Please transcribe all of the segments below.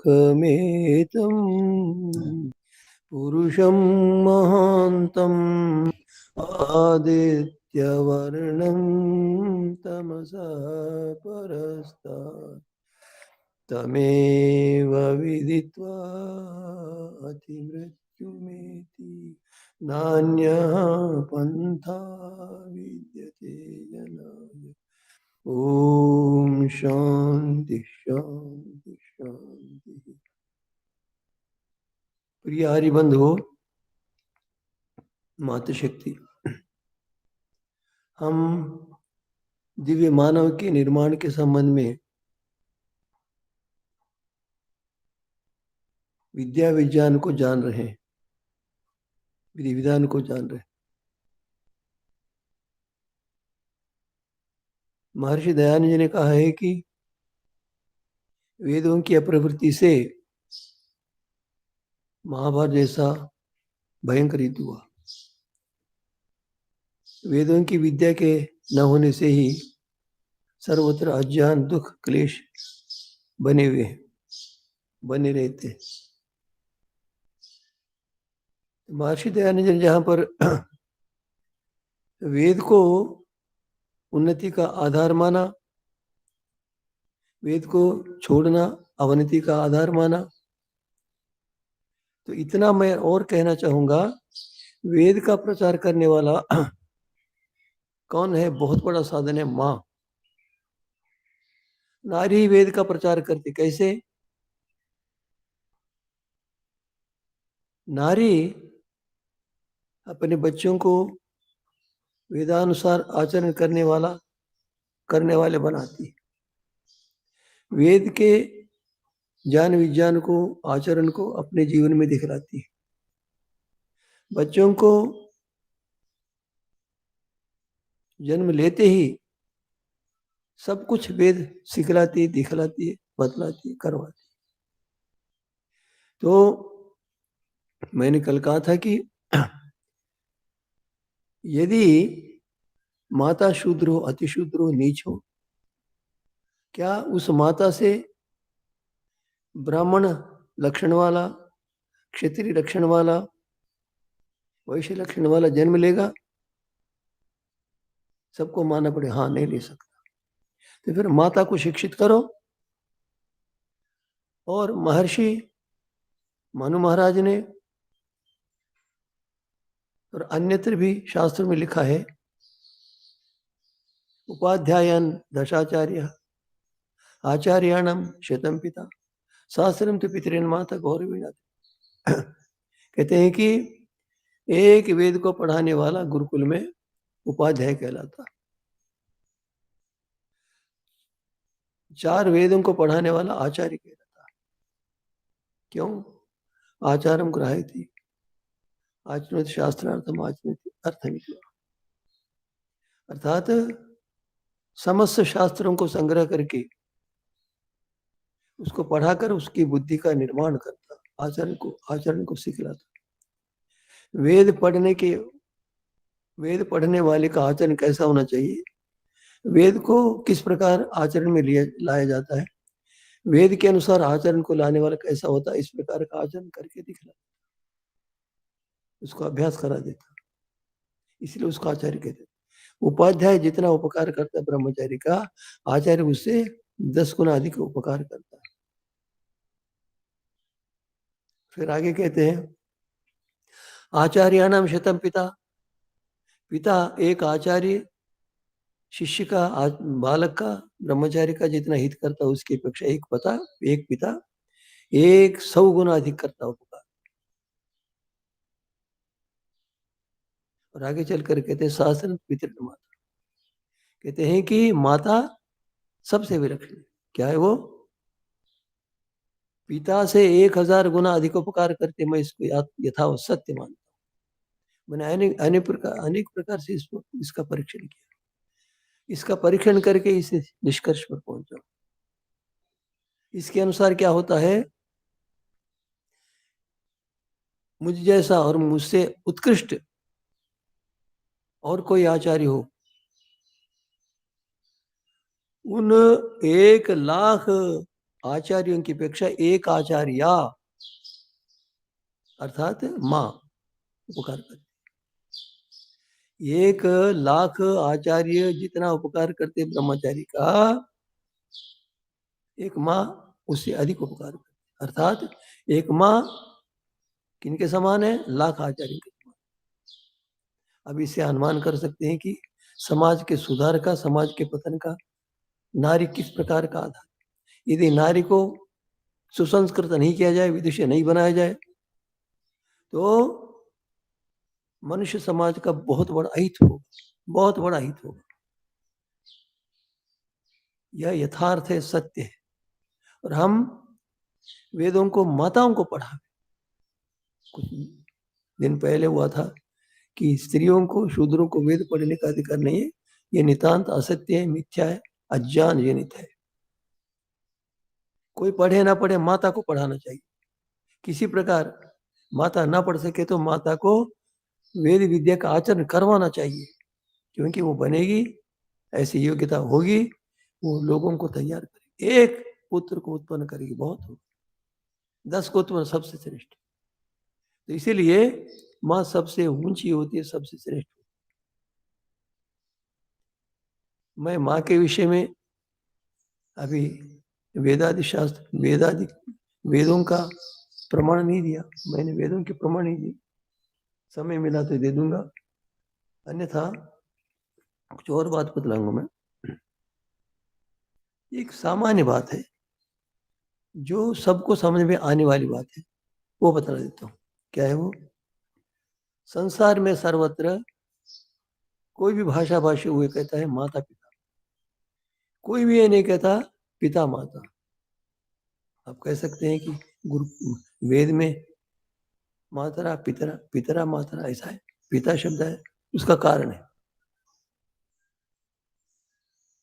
वेदाहमेतं पुरुषं महान्तम् आदित्यवर्णं तमसः परस्तात् तमेव विदित्वा अतिमृत्युमेति नान्यः पन्था विद्यते जनाय। ओम शांति शांति शांति। प्रिय हरिबंधु, मातृशक्ति, हम दिव्य मानव के निर्माण के संबंध में विद्या विज्ञान को जान रहे हैं, विधि विधान को जान रहे हैं। महर्षि दयानंद जी ने कहा है कि वेदों की अप्रवृत्ति से महाभारत जैसा भयंकर युद्ध हुआ। वेदों की विद्या के न होने से ही सर्वत्र अज्ञान दुख क्लेश बने हुए हैं, बने रहते। महर्षि दयानंद जी ने जहां पर वेद को उन्नति का आधार माना, वेद को छोड़ना अवनति का आधार माना, तो इतना मैं और कहना चाहूंगा, वेद का प्रचार करने वाला कौन है? बहुत बड़ा साधन है माँ। नारी वेद का प्रचार करती। कैसे? नारी अपने बच्चों को वेदानुसार आचरण करने वाले बनाती। वेद के ज्ञान विज्ञान को, आचरण को अपने जीवन में दिखलाती। बच्चों को जन्म लेते ही सब कुछ वेद सिखलाती, दिखलाती, बतलाती, करवाती। तो मैंने कल कहा था कि यदि माता शूद्र हो, अति शूद्र हो, नीच हो, क्या उस माता से ब्राह्मण लक्षण वाला, क्षत्रिय लक्षण वाला, वैश्य लक्षण वाला जन्म लेगा? सबको मानना पड़े? हाँ, नहीं ले सकता। तो फिर माता को शिक्षित करो। और महर्षि मनु महाराज ने और अन्यत्र भी शास्त्र में लिखा है, उपाध्यायन दशाचार्य आचार्याणम शतम पिता सहस्रम तो पितरेन माता गौरवीणा। कहते हैं कि एक वेद को पढ़ाने वाला गुरुकुल में उपाध्याय कहलाता, 4 वेदों को पढ़ाने वाला आचार्य कहलाता। क्यों? आचारम ग्रहायति आचरण शास्त्रार्थम आचरण अर्थमिति। अर्थात समस्त शास्त्रों को संग्रह करके उसको पढ़ाकर उसकी बुद्धि का निर्माण करता, आचरण को सिखलाता। वेद पढ़ने वाले का आचरण कैसा होना चाहिए, वेद को किस प्रकार आचरण में लाया जाता है, वेद के अनुसार आचरण को लाने वाला कैसा होता है, इस प्रकार का आचरण करके दिखलाता, उसको अभ्यास करा देता। इसलिए उसको आचार्य कहते। उपाध्याय जितना उपकार करता है ब्रह्मचारी का, आचार्य उससे 10 गुना अधिक उपकार करता है। फिर आगे कहते हैं, आचार्याणाम शतम पिता। पिता एक आचार्य शिष्य का, बालक का, ब्रह्मचारी का जितना हित करता है, उसकी अपेक्षा एक पिता 100 गुना अधिक करता उपकार। और आगे चलकर कहते हैं, शास्त्र पितृ माता। कहते हैं कि माता सबसे विलक्षण। क्या है वो? पिता से 1000 गुना अधिक उपकार करते, मैं इसको यथावत सत्य मानता हूँ। मैंने अनेक प्रकार से इसका परीक्षण किया। इसका परीक्षण करके इस निष्कर्ष पर पहुंचा। इसके अनुसार क्या होता है, मुझ जैसा और मुझसे उत्कृष्ट और कोई आचार्य हो, उन 1,00,000 आचार्यों की अपेक्षा एक आचार्या अर्थात माँ उपकार करती। 1,00,000 आचार्य जितना उपकार करते ब्रह्मचारी का, एक माँ उससे अधिक उपकार करती। अर्थात एक माँ किनके समान है, 1,00,000 आचार्य के समान। अब इससे अनुमान कर सकते हैं कि समाज के सुधार का, समाज के पतन का नारी किस प्रकार का आधार। यदि नारी को सुसंस्कृत नहीं किया जाए, विदुषी नहीं बनाया जाए, तो मनुष्य समाज का बहुत बड़ा अहित होगा, बहुत बड़ा अहित होगा। यह यथार्थ है, सत्य है। और हम वेदों को माताओं को पढ़ा, कुछ दिन पहले हुआ था कि स्त्रियों को, शूद्रों को वेद पढ़ने का अधिकार नहीं है, ये नितांत असत्य है, मिथ्या है, अज्ञान जनित है। कोई पढ़े ना पढ़े, माता को पढ़ाना चाहिए। किसी प्रकार माता ना पढ़ सके तो माता को वेद विद्या का आचरण करवाना चाहिए, क्योंकि वो बनेगी, ऐसी योग्यता होगी, वो लोगों को तैयार करेगी। एक पुत्र को उत्पन्न करेगी, बहुत होगी। 10 को उत्पन्न सबसे श्रेष्ठ। तो इसीलिए माँ सबसे ऊंची होती है, सबसे श्रेष्ठ। मैं माँ के विषय में अभी वेदादि शास्त्र, वेदों का प्रमाण नहीं दिया, मैंने वेदों के प्रमाण नहीं दिए। समय मिला तो दे दूंगा, अन्यथा कुछ और बात बतलाऊंगा मैं। एक सामान्य बात है जो सबको समझ में आने वाली बात है, वो बता देता हूँ। क्या है वो? संसार में सर्वत्र कोई भी भाषा भाषी हुए कहता है माता पिता, कोई भी ये नहीं कहता पिता माता। आप कह सकते हैं कि गुरु वेद में मातरा पितरा, पितरा मातरा ऐसा है, पिता शब्द है, उसका कारण है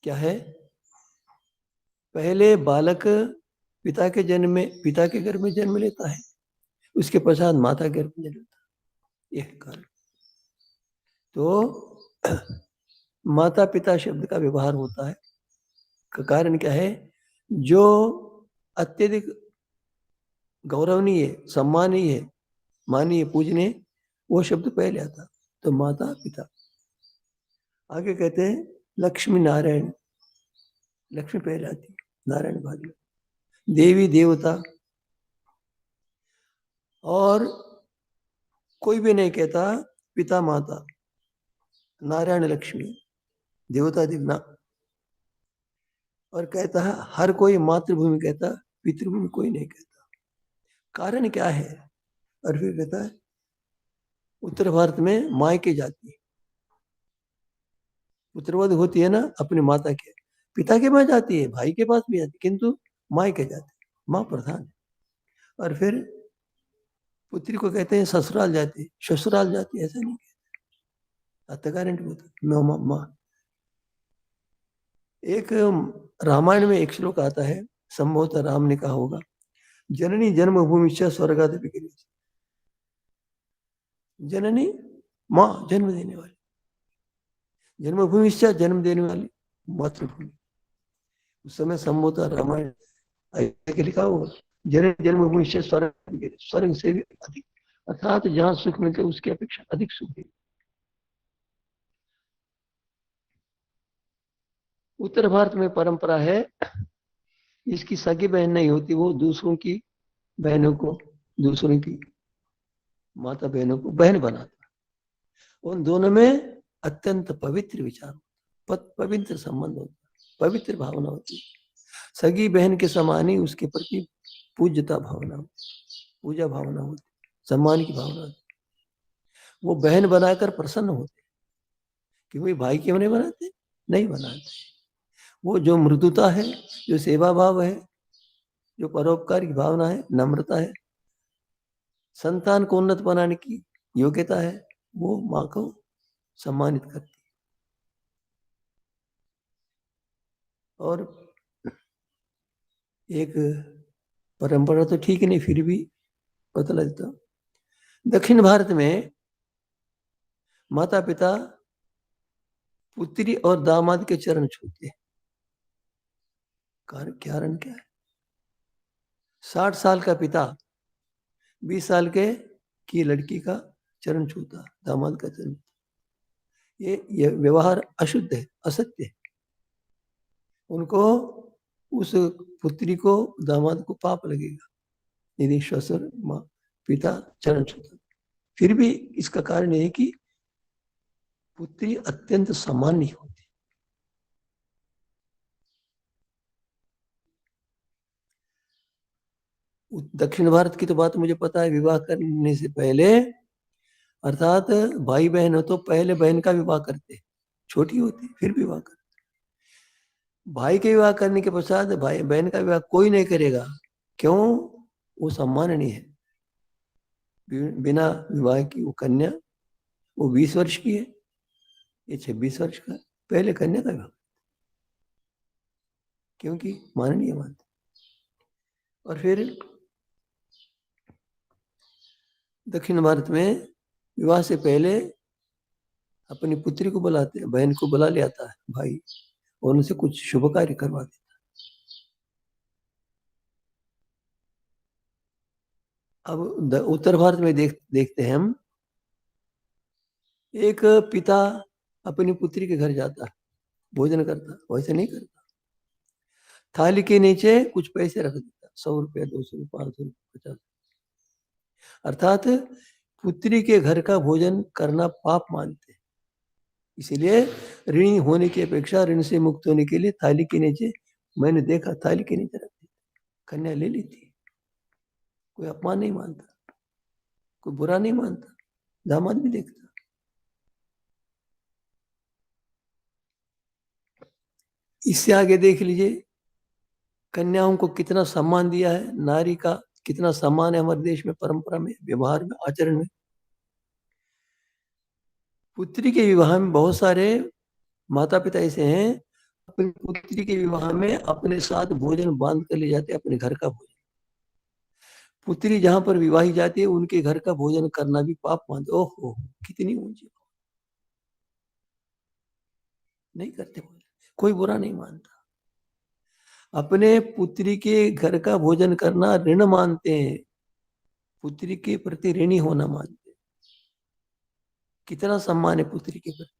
क्या है? पहले बालक पिता के जन्म में, पिता के गर्भ में जन्म लेता है, उसके पश्चात माता के गर्भ में जन्म लेता है, यह कारण। तो माता पिता शब्द का व्यवहार होता है का कारण क्या है? जो अत्यधिक गौरवनीय, सम्मानीय, माननीय, पूजनीय, वो शब्द पहले आता, तो माता पिता। आगे कहते हैं लक्ष्मी नारायण, लक्ष्मी पहले आती, नारायण बाद में, देवी देवता। और कोई भी नहीं कहता पिता माता, नारायण लक्ष्मी, देवता दिव्ना। और कहता है हर कोई मातृभूमि कहता, पितृभूमि कोई नहीं कहता। कारण क्या है? और फिर कहता है उत्तर भारत में मायके जाती है, पुत्रवध होती है ना अपनी माता के, पिता के पास जाती है, भाई के पास भी जाती है, किंतु मायके जाती है, माँ प्रधान है। और फिर पुत्री को कहते हैं ससुराल जाती, ससुराल जाती, ऐसा नहीं कहते, अर्थगारंटी होता माँ। एक रामायण में एक श्लोक आता है, संभवतः राम ने कहा होगा, जननी जन्मभूमि स्वर्गादपि गिरीश। जननी माँ, जन्म देने वाली, जन्मभूमि जन्म देने वाली मातृभूमि। उस समय संभवतः रामायण के लिखा होगा, जननी जन्मभूमि स्वर्ग, स्वर्ग से भी अधिक, अर्थात जहां सुख मिलते उसकी अपेक्षा अधिक सुख है। उत्तर भारत में परंपरा है, इसकी सगी बहन नहीं होती, वो दूसरों की बहनों को, दूसरों की माता बहनों को बहन बनाता। उन दोनों में अत्यंत पवित्र विचार, पवित्र संबंध होता, पवित्र भावना होती। सगी बहन के समान ही उसके प्रति पूज्यता भावना होती, पूजा भावना होती, सम्मान की भावना होती। वो बहन बनाकर प्रसन्न होते कि वही भाई क्यों नहीं बनाते, नहीं बनाते। वो जो मृदुता है, जो सेवा भाव है, जो परोपकार की भावना है, नम्रता है, संतान को उन्नत बनाने की योग्यता है, वो माँ को सम्मानित करती है। और एक परंपरा तो ठीक नहीं, फिर भी बतला देता हूँ। दक्षिण भारत में माता पिता पुत्री और दामाद के चरण छूते हैं। कारण क्या है? 60 साल का पिता 20 साल के की लड़की का चरण छूता, दामाद का चरण। ये व्यवहार अशुद्ध है, असत्य है। उनको, उस पुत्री को, दामाद को पाप लगेगा यदि ससुर माँ पिता चरण छूता। फिर भी इसका कारण यह है कि पुत्री अत्यंत सामान्य होती। दक्षिण भारत की तो बात मुझे पता है। विवाह करने से पहले, अर्थात भाई बहन हो तो पहले बहन का विवाह करते, छोटी होती फिर विवाह करते। भाई के विवाह करने के पश्चात भाई बहन का विवाह कोई नहीं करेगा। क्यों? वो सम्माननीय है। बिना विवाह की वो कन्या, वो 20 वर्ष की है, ये 26 वर्ष का है। पहले कन्या का विवाह, क्योंकि माननीय मानते। और फिर दक्षिण भारत में विवाह से पहले अपनी पुत्री को बुलाते हैं, बहन को बुला ले आता है भाई, और उनसे कुछ शुभ कार्य करवाते। अब उत्तर भारत में देखते हैं हम, एक पिता अपनी पुत्री के घर जाता, भोजन करता, वैसे नहीं करता। थाली के नीचे कुछ पैसे रख देता, 100 रुपया, 200 रुपया, 500 रुपया, 50। अर्थात पुत्री के घर का भोजन करना पाप मानते हैं। इसलिए ऋणी होने की अपेक्षा ऋण से मुक्त होने के लिए थाली के नीचे, मैंने देखा थाली के नीचे रख देता, कन्या ले लेती। कोई अपमान नहीं मानता, कोई बुरा नहीं मानता, दामाद भी देखता। इससे आगे देख लीजिए, कन्याओं को कितना सम्मान दिया है, नारी का कितना सम्मान है हमारे देश में, परंपरा में, व्यवहार में, आचरण में। पुत्री के विवाह में बहुत सारे माता पिता ऐसे हैं, अपनी पुत्री के विवाह में अपने साथ भोजन बांध कर ले जाते, अपने घर का भोजन। पुत्री जहां पर विवाही जाती है, उनके घर का भोजन करना भी पाप मानते। ओहो, कितनी ऊंची! नहीं करते भोजन, कोई बुरा नहीं मानता। अपने पुत्री के घर का भोजन करना ऋण मानते हैं, पुत्री के प्रति ऋणी होना मानते हैं। कितना सम्मान है पुत्री के प्रति।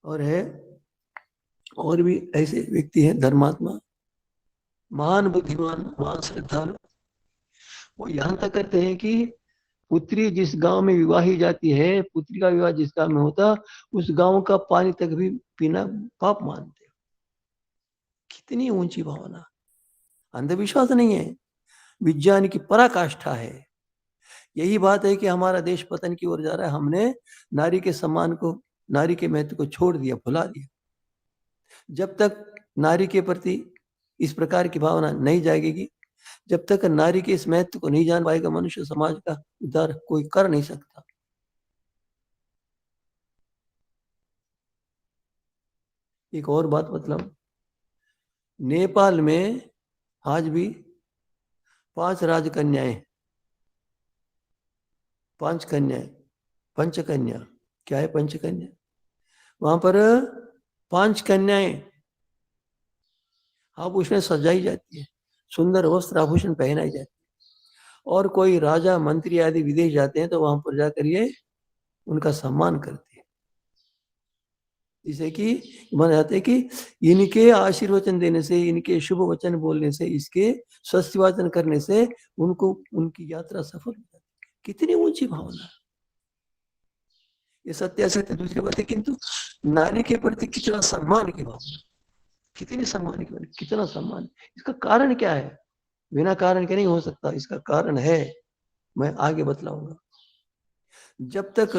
और है, और भी ऐसे व्यक्ति हैं धर्मात्मा, महान बुद्धिमान, महान श्रद्धालु। वो यहां तक करते हैं कि पुत्री जिस गांव में विवाही जाती है, पुत्री का विवाह जिस गांव में होता, उस गांव का पानी तक भी पीना पाप मानते। कितनी ऊंची भावना! अंधविश्वास नहीं है, विज्ञान की पराकाष्ठा है। यही बात है कि हमारा देश पतन की ओर जा रहा है। हमने नारी के सम्मान को, नारी के महत्व को छोड़ दिया, भुला दिया। जब तक नारी के प्रति इस प्रकार की भावना नहीं जागेगी, जब तक नारी के इस महत्व को नहीं जान पाएगा, मनुष्य समाज का उद्धार कोई कर नहीं सकता। एक और बात मतलब, नेपाल में आज भी 5 राजकन्याएं, 5 कन्याएं, पंचकन्या। क्या है पंचकन्या? वहां पर 5 कन्याएं आभूषण सजाई जाती है, सुंदर वस्त्र आभूषण पहनाई जाती है। और कोई राजा मंत्री आदि विदेश जाते हैं तो वहां पर जाकर ये उनका सम्मान करते हैं। जिसे कि माना जाता है कि इनके आशीर्वचन देने से, इनके शुभ वचन बोलने से, इसके स्वस्तिवाचन करने से उनको, उनकी यात्रा सफल हो जाती है। कितनी ऊंची भावना! ये सत्य असत्य दूसरी बात है, किंतु नारी के प्रति कितना सम्मान की भावना, कितनी सम्मान की भावना, कितना सम्मान! इसका कारण क्या है? बिना कारण के नहीं हो सकता। इसका कारण है, मैं आगे बतलाऊंगा। जब तक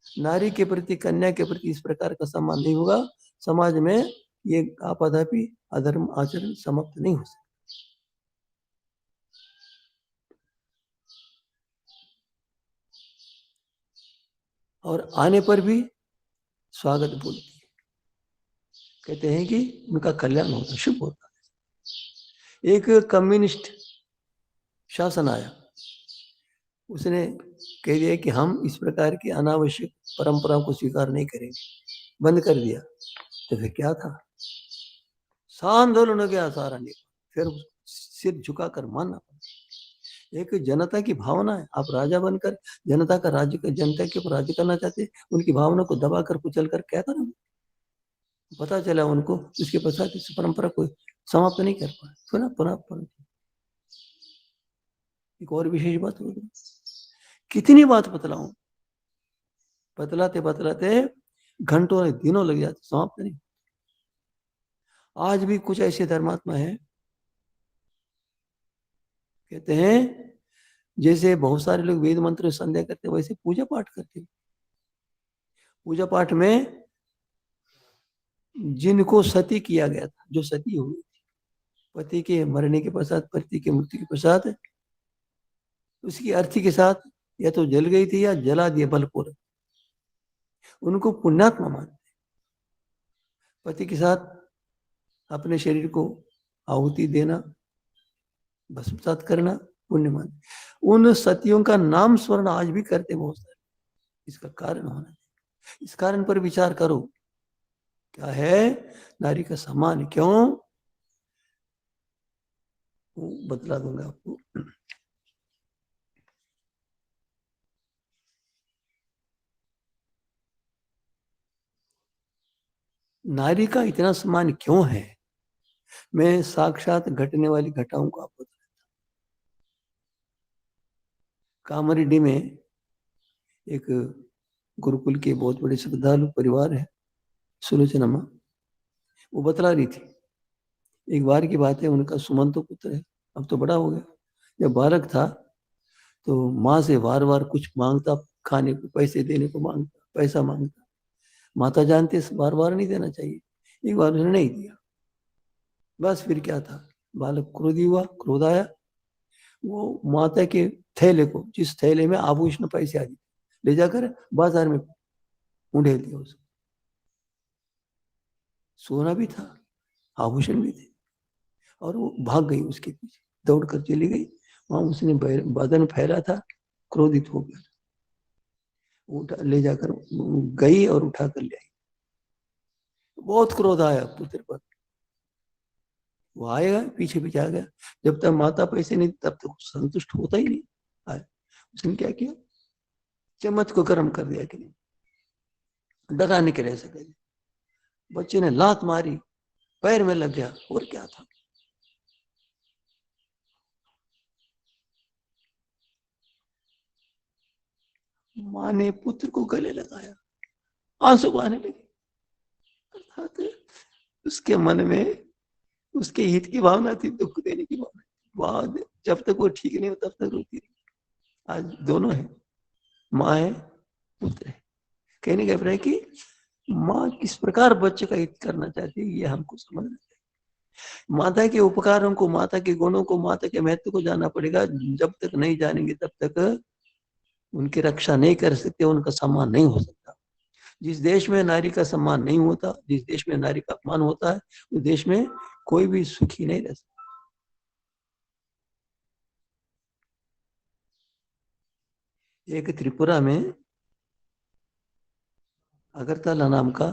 नारी के प्रति, कन्या के प्रति इस प्रकार का सम्मान नहीं होगा, समाज में ये आपाधापी अधर्म आचरण समाप्त नहीं हो सकता। और आने पर भी स्वागत बोलती है। कहते हैं कि उनका कल्याण होता, शुभ होता है। एक कम्युनिस्ट शासन आया, उसने कह दिया कि हम इस प्रकार की अनावश्यक परंपराओं को स्वीकार नहीं करेंगे, बंद कर दिया। तो फिर क्या था, आंदोलन हो गया सारा नहीं, फिर सिर झुकाकर मानना पड़ा। एक जनता की भावना है, आप राजा बनकर जनता का राज्य, जनता के ऊपर राज्य करना चाहते, उनकी भावना को दबाकर कुचल कर क्या करें। पता चला उनको, इसके पश्चात इस परंपरा को समाप्त नहीं कर पाए, पुनः पुनः पुनः। एक और विशेष बात हो गई, कितनी बात बतलाऊं, बतलाते बतलाते घंटों दिनों लग जाते, समाप्त नहीं। आज भी कुछ ऐसे धर्मात्मा हैं, कहते हैं जैसे बहुत सारे लोग वेद मंत्र संध्या करते वैसे पूजा पाठ करते। पूजा पाठ में जिनको सती किया गया था, जो सती हुई थी पति के मरने के पश्चात, पति के मृत्यु के पश्चात, उसकी अर्थी के साथ या तो जल गई थी या जला दिया बलपूर्वक, उनको पुण्यात्मा मानते। पति के साथ अपने शरीर को आहुति देना, भस्मसात करना पुण्य मानते। उन सतियों का नाम स्मरण आज भी करते बहुत सारे। इसका कारण होना चाहिए, इस कारण पर विचार करो, क्या है नारी का सम्मान क्यों, बतला दूंगा आपको। नारी का इतना सम्मान क्यों है, मैं साक्षात घटने वाली घटनाओं को आपको बताता। कामरेड्डी में एक गुरुकुल के बहुत बड़े श्रद्धालु परिवार है, सुलोचना माँ, वो बतला रही थी। एक बार की बात है, उनका सुमंतो पुत्र है, अब तो बड़ा हो गया, जब बालक था तो माँ से बार बार कुछ मांगता, खाने को पैसे देने को मांगता, पैसा मांगता। माता जानते बार बार नहीं देना चाहिए, एक बार उसने नहीं दिया। बस फिर क्या था, बालक क्रोधी हुआ, क्रोध आया, वो माता के थैले को, जिस थैले में आभूषण पैसे आदि, ले जाकर बाजार में उंडेल दिया उसको। सोना भी था, आभूषण भी थे, और वो भाग गई, उसके पीछे दौड़ कर चली गई। वहां उसने बदन फैला था, क्रोधित हो गया, उठा ले जाकर गई और उठा कर ले आई। बहुत क्रोध आया पुत्र पर, वो आएगा पीछे पीछे आ गया। जब तक माता पैसे नहीं तब तक संतुष्ट होता ही नहीं आया। उसने क्या किया, चम्मच को गर्म कर दिया कि नहीं, डराने के रह सके। बच्चे ने लात मारी, पैर में लग गया, और क्या था। माँ ने पुत्र को गले लगाया, आंसू आने लगे। अर्थात उसके मन में उसके हित की भावना थी, दुख देने की भावना। बाद जब तक वो ठीक नहीं हो तब तक रोती रही। आज दोनों है, माँ है, पुत्र है। कहने का है कि माँ किस प्रकार बच्चे का हित करना चाहती है, ये हमको समझना चाहिए। माता के उपकारों को, माता के गुणों को, माता के महत्व को जानना पड़ेगा। जब तक नहीं जानेंगे तब तक उनकी रक्षा नहीं कर सकते, उनका सम्मान नहीं हो सकता। जिस देश में नारी का सम्मान नहीं होता, जिस देश में नारी का अपमान होता है, उस देश में कोई भी सुखी नहीं रह सकता। एक त्रिपुरा में अगरतला नाम का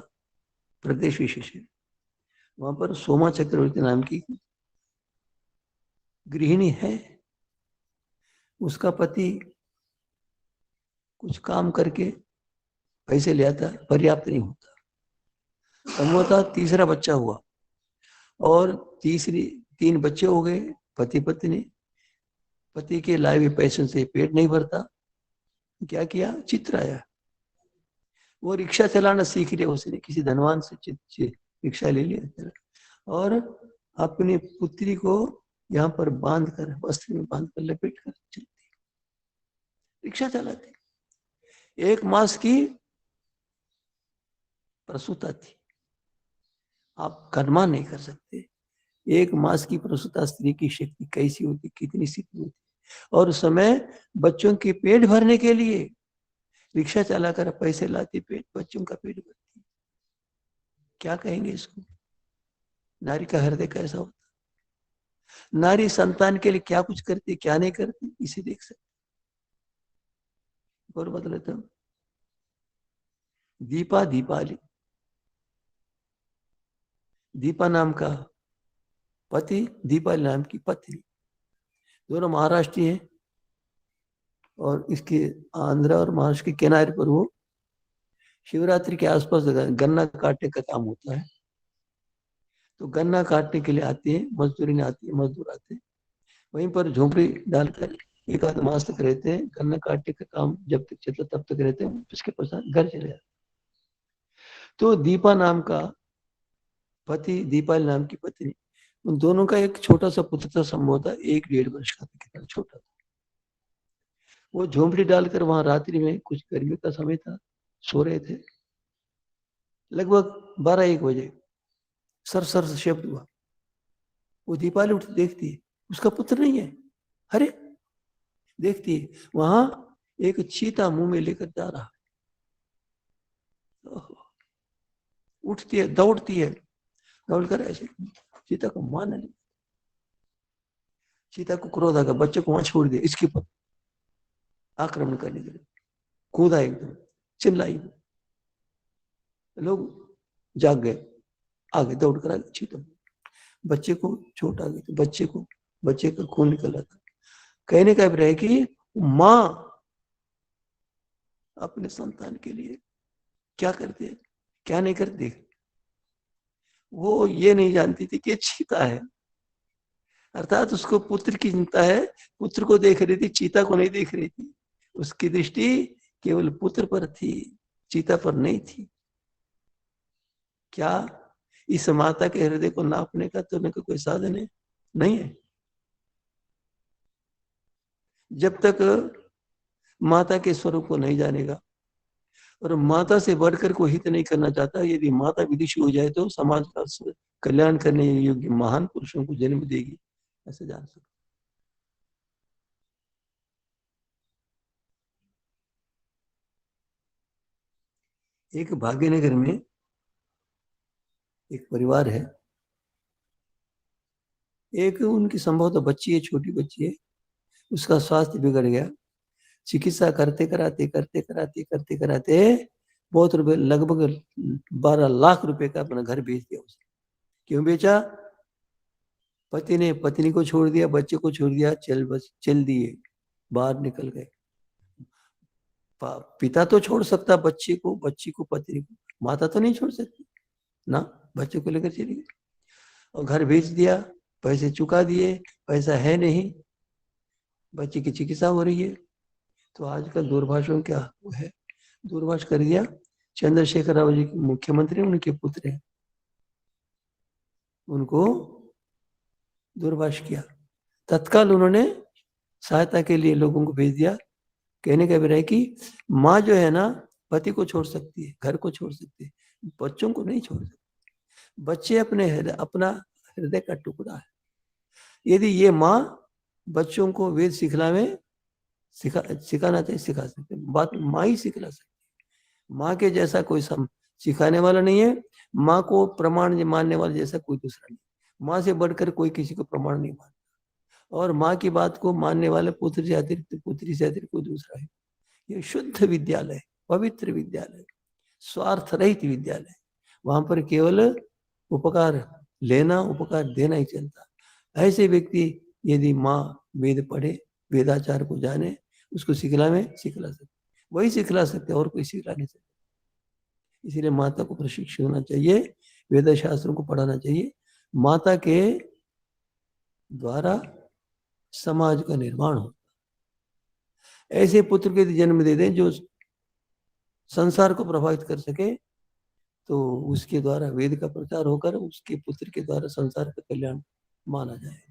प्रदेश विशेष है, वहां पर सोमा चक्रवर्ती नाम की गृहिणी है। उसका पति कुछ काम करके पैसे ले आता, पर्याप्त नहीं होता। संभवतः तीसरा बच्चा हुआ और तीन बच्चे हो गए। पति पत्नी, पति के लाए हुए पैसों से पेट नहीं भरता, क्या किया, चित्र आया। वो रिक्शा चलाना सीख लिया, उसने किसी धनवान से रिक्शा ले लिया और अपनी पुत्री को यहाँ पर बांध कर, वस्त्र में बांध कर, लपेट कर चलती, रिक्शा चलाती। 1 मास की प्रसूता थी, आप अनुमान नहीं कर सकते 1 मास की प्रसूता स्त्री की शक्ति कैसी होती, कितनी स्थिति होती। और उस समय बच्चों के पेट भरने के लिए रिक्शा चलाकर पैसे लाती, पेट बच्चों का पेट भरती। क्या कहेंगे इसको, नारी का हृदय कैसा होता, नारी संतान के लिए क्या कुछ करती क्या नहीं करती, इसे देख सकते। और बदल लेता हूं, दीपा दीपाली, दीपा नाम का पति, दीपाली नाम की पत्नी, दोनों महाराष्ट्रीय हैं। और इसके आंध्र और महाराष्ट्र के किनारे पर वो शिवरात्रि के आसपास गन्ना काटने का काम होता है, तो गन्ना काटने के लिए आती है, मजदूरी ने आती है, मजदूर आते हैं, वहीं पर झोंपड़ी डालकर एक आध मास तक रहते हैं, गन्ना काटने का काम जब तक चलता तब तक रहते हैं, उसके पश्चात घर चले जाते। तो दीपा नाम का पति, दीपाली नाम की पत्नी, उन दोनों का एक छोटा सा पुत्र था, संभव था 1-1.5 वर्ष का, कितना छोटा था। वो झोंपड़ी डालकर वहां रात्रि में, कुछ गर्मी का समय था, सो रहे थे। लगभग 12-1 बजे सर सर से शब्द हुआ। वो दीपाली उठ देखती है, उसका पुत्र नहीं है। अरे, देखती है वहां एक चीता मुंह में लेकर जा रहा है। उठती है, दौड़ती है, दौड़कर ऐसे चीता को मारने लगी। चीता को क्रोध आ गया, बच्चे को वहां छोड़ दिया, इसके ऊपर आक्रमण करने के लिए कूदा, एकदम चिल्लाई। लोग जाग गए, आगे दौड़ कर आगे चीता, बच्चे को चोट आ गई, तो बच्चे का खून निकल रहा था। कहने का अभिप्राय कि माँ अपने संतान के लिए क्या करती है, क्या नहीं करती। वो ये नहीं जानती थी कि चीता है, अर्थात उसको पुत्र की चिंता है, पुत्र को देख रही थी, चीता को नहीं देख रही थी। उसकी दृष्टि केवल पुत्र पर थी, चीता पर नहीं थी। क्या इस माता के हृदय को नापने का तो मेरे को कोई साधन है नहीं है। जब तक माता के स्वरूप को नहीं जानेगा और माता से बढ़कर कोई हित नहीं करना चाहता, यदि माता विदुषी हो जाए तो समाज का कल्याण करने योग्य महान पुरुषों को जन्म देगी, ऐसे जान सकते। एक भाग्यनगर में एक परिवार है, एक उनकी संभवतः बच्ची है, छोटी बच्ची है, उसका स्वास्थ्य बिगड़ गया। चिकित्सा करते कराते बहुत रुपए, लगभग 12 लाख रुपए का अपना घर बेच दिया उसने। क्यों बेचा? पति ने पत्नी को छोड़ दिया, बच्चे को छोड़ दिया, चल दिए, बाहर निकल गए। पिता तो छोड़ सकता बच्चे को, बच्ची को, पत्नी को, माता तो नहीं छोड़ सकती ना। बच्चे को लेकर चली गई और घर बेच दिया, पैसे चुका दिए, पैसा है नहीं, बच्चे की चिकित्सा हो रही है। तो आजकल दूरभाषों क्या वो है, दूरभाष कर दिया। चंद्रशेखर राव जी मुख्यमंत्री, उनके पुत्र हैं, उनको दूरभाष किया। तत्काल उन्होंने सहायता के लिए लोगों को भेज दिया। कहने का अभिप्राय कि माँ जो है ना, पति को छोड़ सकती है, घर को छोड़ सकती है, बच्चों को नहीं छोड़ सकती। बच्चे अपना हृदय का टुकड़ा है। यदि ये माँ बच्चों को वेद सिखाना चाहिए, सिखा सकते, बात माँ ही सिखला सकती। माँ के जैसा कोई सिखाने वाला नहीं है, माँ को प्रमाण मानने वाला जैसा कोई दूसरा नहीं। माँ से बढ़कर कोई किसी को प्रमाण नहीं मानता, और माँ की बात को मानने वाले पुत्र से अतिरिक्त, पुत्री से अतिरिक्त कोई दूसरा है। ये शुद्ध विद्यालय, पवित्र विद्यालय, स्वार्थ रहित विद्यालय। वहां पर केवल उपकार लेना, उपकार देना ही चलता। ऐसे व्यक्ति यदि माँ वेद पढ़े, वेदाचार को जाने, उसको सिखला सकते, वही सिखला सकते और कोई सिखला नहीं सकता। इसीलिए माता को प्रशिक्षण होना चाहिए, वेद शास्त्रों को पढ़ाना चाहिए। माता के द्वारा समाज का निर्माण हो। ऐसे पुत्र के जन्म दे दें जो संसार को प्रभावित कर सके, तो उसके द्वारा वेद का प्रचार होकर उसके पुत्र के द्वारा संसार का कल्याण माना जाए।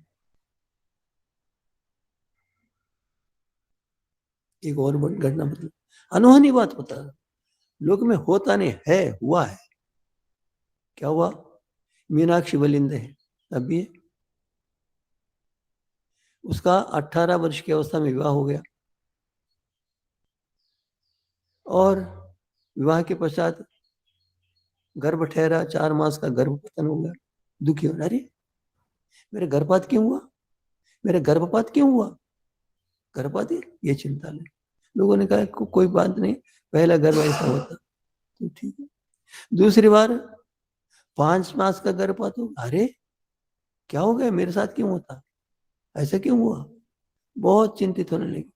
एक और बड़ी घटना मतलब अनहोनी बात बता, लोक में होता नहीं है, हुआ है। क्या हुआ? मीनाक्षी बलिंद है अभी, उसका 18 वर्ष की अवस्था में विवाह हो गया, और विवाह के पश्चात गर्भ ठहरा, 4 मास का गर्भ पतन हो गया। दुखी होना, अरे मेरे गर्भपात क्यों हुआ, मेरे गर्भपात क्यों हुआ, गर्भपात है, ये चिंता ले। लोगों ने कहा कोई बात नहीं, पहला गर्भ ऐसा होता तो ठीक है। दूसरी बार 5 मास का गर्भपात हो, अरे क्या हो गया, मेरे साथ क्यों होता, ऐसा क्यों हुआ, बहुत चिंतित होने लगी।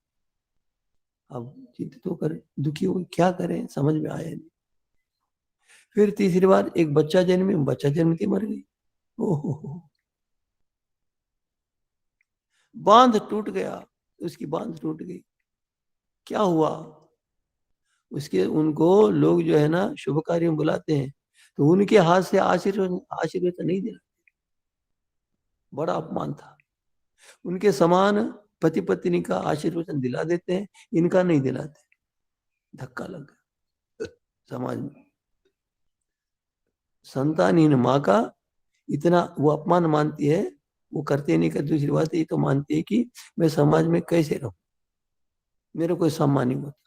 अब चिंतित होकर दुखी हो, क्या करें समझ में आया नहीं। फिर तीसरी बार एक बच्चा जन्मी, बच्चा जन्मती मर गई। ओहो, बांध टूट गया, उसकी बांध टूट गई। क्या हुआ, उसके उनको लोग जो है ना शुभ कार्य में बुलाते हैं, तो उनके हाथ से आशीर्वाद आशीर्वाद नहीं देना, बड़ा अपमान था। उनके समान पति पत्नी का आशीर्वचन दिला देते हैं, इनका नहीं दिलाते, धक्का लग गया समाज में। संतानहीन माँ का इतना वो अपमान मानती है, वो करते नहीं कर, दूसरी बात ये तो मानती है कि मैं समाज में कैसे रहूं, मेरे कोई सम्मान नहीं होता।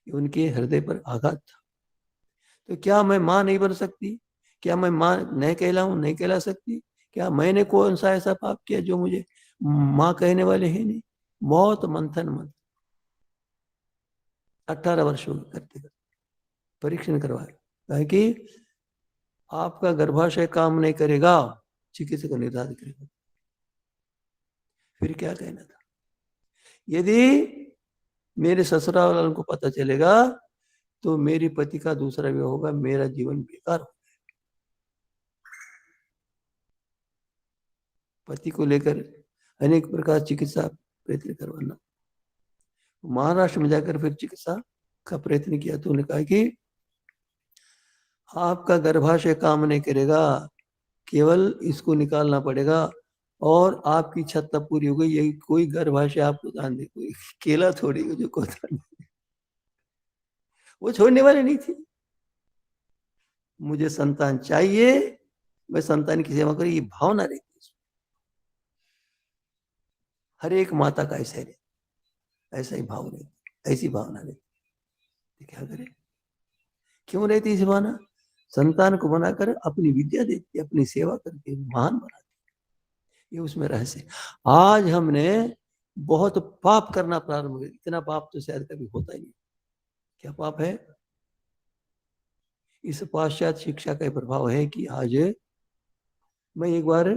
ये उनके हृदय पर आघात था। तो क्या मैं माँ नहीं बन सकती, क्या मैं माँ नहीं कहलाऊं, नहीं कहला सकती, क्या मैंने कौन सा ऐसा पाप किया जो मुझे माँ कहने वाले हैं नहीं। बहुत मंथन 18 वर्ष हो गए करते करते, परीक्षण करवाया है कि आपका गर्भाशय काम नहीं करेगा, चिकित्सक को निर्धारित करेगा। फिर क्या कहना था, यदि मेरे ससुराल वालों को पता चलेगा तो मेरी पति का दूसरा विवाह होगा, मेरा जीवन बेकार हो। पति को लेकर अनेक प्रकार चिकित्सा प्रयत्न करवाना, महाराष्ट्र में जाकर फिर चिकित्सा का प्रयत्न किया तो उन्होंने कहा कि आपका गर्भाशय काम नहीं करेगा, केवल इसको निकालना पड़ेगा और आपकी क्षमता पूरी हो गई। यही कोई गर्भाशय आपको दान दे, कोई केला थोड़ी जो को दान दे। वो छोड़ने वाले नहीं थी, मुझे संतान चाहिए, मैं संतान की सेवा करूं, ये भावना रहती है हर एक माता का, ऐसा रहता, ऐसा ही भाव रहती, ऐसी भावना रहती। क्या करें, क्यों रहती इस भावना, संतान को बनाकर अपनी विद्या देती, अपनी सेवा करके महान बनाती, ये उसमें रहस्य। आज हमने बहुत पाप करना प्रारंभ किया, इतना पाप तो शायद कभी होता ही नहीं। क्या पाप है, इस पाश्चात्य शिक्षा का प्रभाव है कि आज, मैं एक बार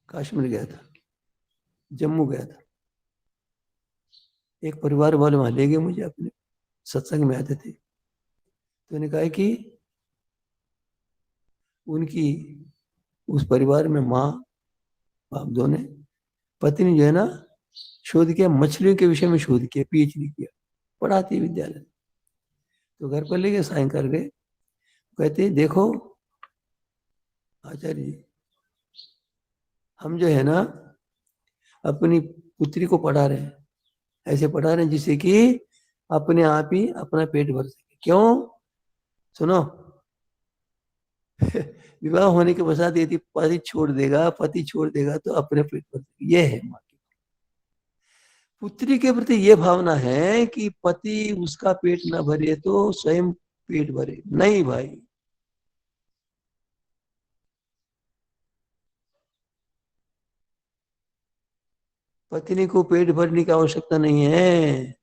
कश्मीर गया था, जम्मू गया था, एक परिवार वाले वहां ले गए मुझे, अपने सत्संग में आते थे, तो उन्होंने कहा कि उनकी उस परिवार में माँ बाप दोनों, पत्नी जो है ना शोध किया, मछलियों के विषय में शोध किया, पीएचडी किया, पढ़ाती है विद्यालय। तो घर पर ले गए, सायंकाल गए, कहते देखो आचार्य जी, हम जो है ना अपनी पुत्री को पढ़ा रहे हैं, ऐसे पढ़ा रहे हैं जिससे कि अपने आप ही अपना पेट भर सके। क्यों, सुनो, विवाह होने के पश्चात यदि पति छोड़ देगा तो अपने पेट भर सके, ये है माँ की पुत्री के प्रति ये भावना है कि पति उसका पेट न भरे तो स्वयं पेट भरे। नहीं भाई, पत्नी को पेट भरने की आवश्यकता नहीं है,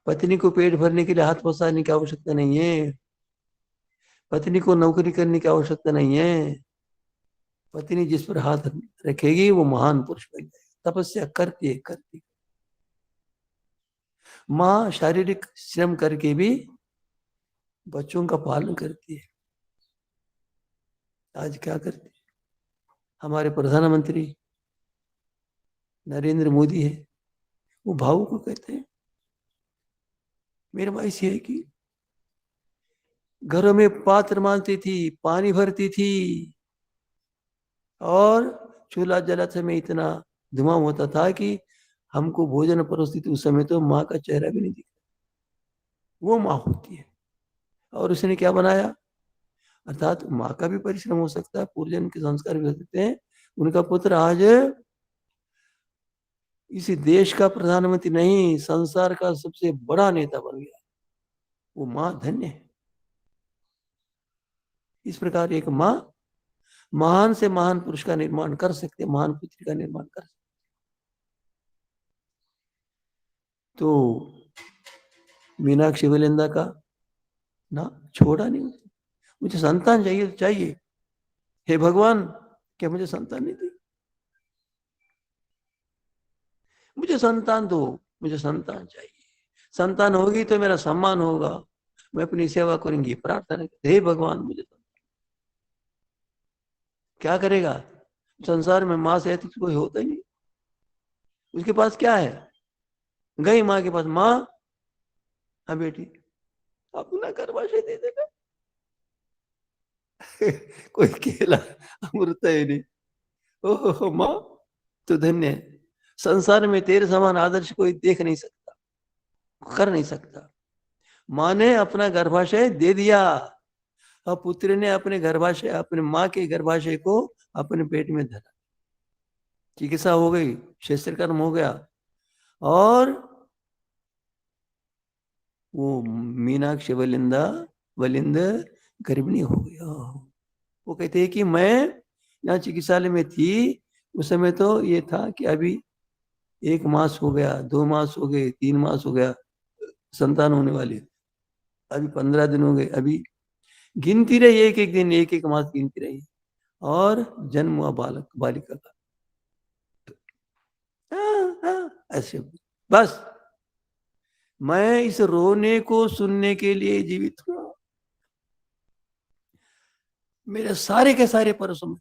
पत्नी को पेट भरने के लिए हाथ पसारने की आवश्यकता नहीं है, पत्नी को नौकरी करने की आवश्यकता नहीं है। पत्नी जिस पर हाथ रखेगी वो महान पुरुष बन जाएगा, तपस्या करती है करती। माँ शारीरिक श्रम करके भी बच्चों का पालन करती है। आज क्या करती है हमारे प्रधानमंत्री नरेंद्र मोदी है, वो भाव को कहते हैं, मेरे भाई से है कि घरों में पात्र मांगती थी, पानी भरती थी, और चूल्हा जलाते में इतना धुआं होता था कि हमको भोजन परोसती थी, उस समय तो माँ का चेहरा भी नहीं दिखता। वो माँ होती है। और उसने क्या बनाया, अर्थात माँ का भी परिश्रम हो सकता है, पूर्वजन के संस्कार भी हो सकते हैं। उनका पुत्र आज इसी देश का प्रधानमंत्री नहीं, संसार का सबसे बड़ा नेता बन गया। वो माँ धन्य है। इस प्रकार एक माँ महान से महान पुरुष का निर्माण कर सकते, महान पुत्री का निर्माण कर सकते। तो मीनाक्षी वलिंदा का ना छोड़ा नहीं, मुझे संतान चाहिए तो चाहिए, हे भगवान क्या मुझे संतान नहीं दी, मुझे संतान दो, मुझे संतान चाहिए, संतान होगी तो मेरा सम्मान होगा, मैं अपनी सेवा करूंगी, प्रार्थना, हे भगवान मुझे संतान। क्या करेगा, संसार में माँ से तो कोई होता ही नहीं, उसके पास क्या है, गई माँ के पास, माँ हाँ बेटी अपना गर्भाशय दे देगा। कोई केला अमृत है नहीं, ओहो माँ तो धन्य है, संसार में तेरे समान आदर्श कोई देख नहीं सकता, कर नहीं सकता। माँ ने अपना गर्भाशय दे दिया, और पुत्र ने अपने गर्भाशय, अपने माँ के गर्भाशय को अपने पेट में धरा, चिकित्सा हो गई, शस्त्र कर्म हो गया, और वो मीनाक्षी वलिंद गर्भिणी हो गया। वो कहते हैं कि मैं यहाँ चिकित्सालय में थी, उस समय तो ये था कि अभी 1 मास हो गया, 2 मास हो गए, 3 मास हो गया, संतान होने वाली, अभी 15 दिन हो गए, अभी गिनती रही, एक एक दिन, एक एक मास गिनती रही, और जन्म हुआ बालक बालिका का। ऐसे बस मैं इस रोने को सुनने के लिए जीवित हुआ, मेरे सारे के सारे पर्व,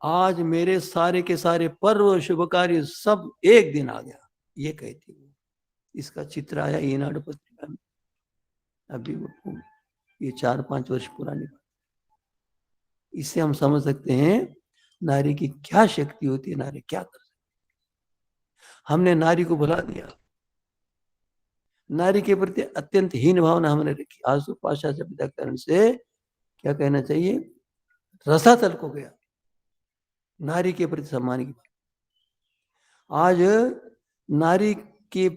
आज मेरे सारे के सारे पर्व शुभ कार्य सब एक दिन आ गया, ये कहती हूँ। इसका चित्र आया ईनाड पत्रिका में, अभी वो ये 4-5 वर्ष पुरानी बात। इससे हम समझ सकते हैं नारी की क्या शक्ति होती है, नारी क्या कर सकती। हमने नारी को भुला दिया, नारी के प्रति अत्यंत हीन भावना हमने रखी। आज तो पाश्चात्य सभ्यताकरण से क्या कहना चाहिए, रसातल को गया नारी के प्रति सम्मान की बात। आज नारी के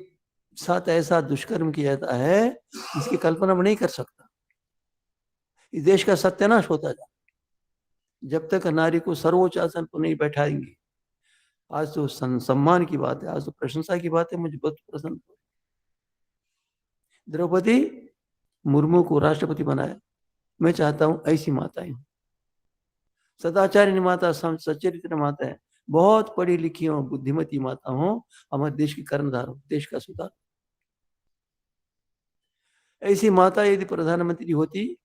साथ ऐसा दुष्कर्म किया जाता है, इसकी कल्पना में नहीं कर सकता। इस देश का सत्यानाश होता जा, जब तक नारी को सर्वोच्च आसन पर नहीं बैठाएंगे। आज तो सम्मान की बात है, आज तो प्रशंसा की बात है, मुझे बहुत प्रसन्न। द्रौपदी मुर्मू को राष्ट्रपति बनाया, मैं चाहता हूं ऐसी माताएं, सदाचारी माता, सच्चरित्र माता है, बहुत पढ़ी लिखी हो, बुद्धिमती माता हो, हमारे देश की कर्णधार हो, देश का सुधार। ऐसी माता यदि प्रधानमंत्री होती,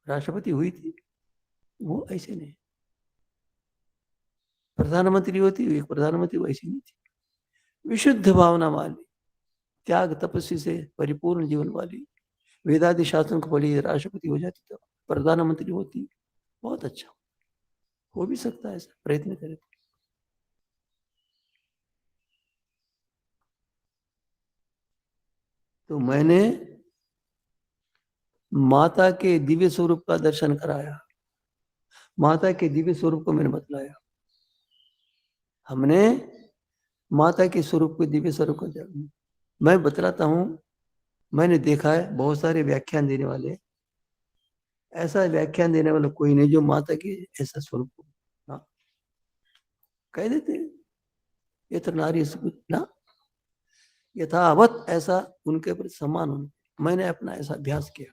राष्ट्रपति हुई थी, वो ऐसे नहीं, प्रधानमंत्री होती, एक प्रधानमंत्री वैसी नहीं थी, विशुद्ध भावना वाली, त्याग तपस्वी से परिपूर्ण जीवन वाली, वेदादि शास्त्रों को पढ़ी, राष्ट्रपति हो जाती तो प्रधानमंत्री होती, बहुत अच्छा हो भी सकता है, ऐसा प्रयत्न करे। तो मैंने माता के दिव्य स्वरूप का दर्शन कराया, माता के दिव्य स्वरूप को मैंने बतलाया, हमने माता के स्वरूप को, दिव्य स्वरूप को मैं बतलाता हूं। मैंने देखा है बहुत सारे व्याख्यान देने वाले, ऐसा व्याख्यान देने वाला कोई नहीं जो माता के ऐसा स्वरूप को ना कह देते, ये तो नारी ना यथावत ऐसा उनके प्रति सम्मान होना। मैंने अपना ऐसा अभ्यास किया,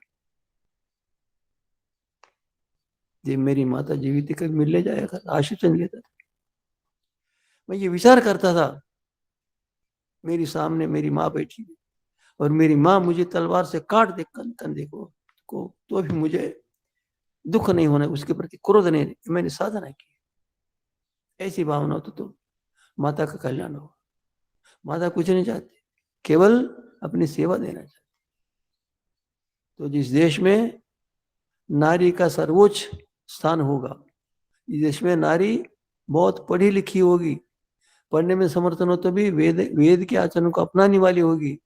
जब मेरी माता जीवित कभी मिलने जाएगा, आशीर्वाद लेता था, मैं ये विचार करता था, मेरी सामने मेरी माँ बैठी और मेरी माँ मुझे तलवार से काट दे कंधे को तो भी मुझे दुख नहीं होना, उसके प्रति क्रोध नहीं, मैंने साधना की। ऐसी भावना हो तो माता का कल्याण हो। माता कुछ नहीं चाहती, केवल अपनी सेवा देना चाहती। तो जिस देश में नारी का सर्वोच्च स्थान होगा, जिस देश में नारी बहुत पढ़ी लिखी होगी, पढ़ने में समर्थन हो तो भी वेद के आचरण को अपनाने वाली होगी,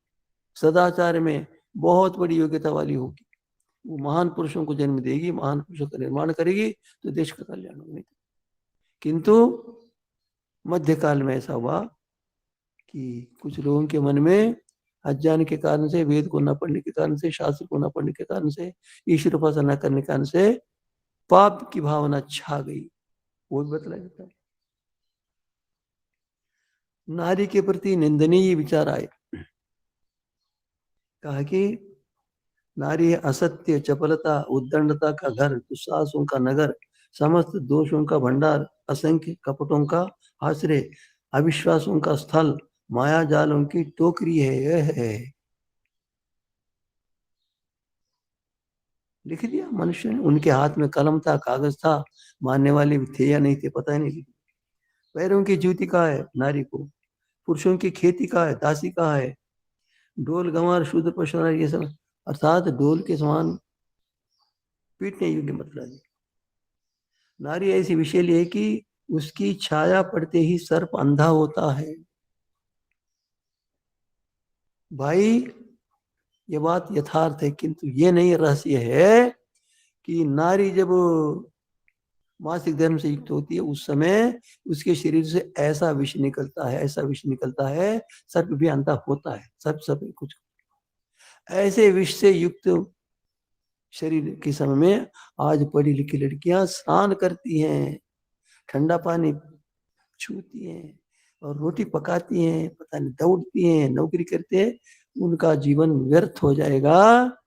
सदाचार में बहुत बड़ी योग्यता वाली होगी, वो महान पुरुषों को जन्म देगी, महान पुरुषों का निर्माण करेगी, तो देश का कल्याण होगा। किंतु मध्यकाल में ऐसा हुआ कि कुछ लोगों के मन में अज्ञान के कारण से, वेद को न पढ़ने के कारण से, शास्त्र को न पढ़ने के कारण से, ईश्वर उपासना न करने के कारण से पाप की भावना छा गई, वो भी बतलाया जाता है। नारी के प्रति निंदनीय विचार आए, कहा कि नारी असत्य, चपलता, उद्दंडता का घर, दुस्साहसों का नगर, समस्त दोषों का भंडार, असंख्य कपटों का आश्रय, अविश्वासों का स्थल, माया जालों की टोकरी है। यह है, लिख दिया मनुष्य ने। उनके हाथ में कलम था, कागज था, मानने वाले भी थे या नहीं थे पता ही नहीं। पैरों की जूती कहाँ है नारी को, पुरुषों की खेती कहाँ है, दासी कहाँ है, ढोल गंवार शूद्र पशु ये सब, अर्थात ढोल के समान पीटने योग्य मतलब है। नारी ऐसी विषैली है कि उसकी छाया पड़ते ही सर्प अंधा होता है। भाई ये बात यथार्थ है, किंतु ये नहीं रहस्य है कि नारी जब मासिक धर्म से युक्त होती है उस समय उसके शरीर से ऐसा विष निकलता है, ऐसा विष निकलता है, सर्प भी अंधा होता है। सर्प सब कुछ ऐसे विष से युक्त शरीर के समय में आज पढ़ी लिखी लड़कियां स्नान करती हैं, ठंडा पानी छूती हैं और रोटी पकाती हैं, पता नहीं दौड़ती हैं, नौकरी करते हैं, उनका जीवन व्यर्थ हो जाएगा।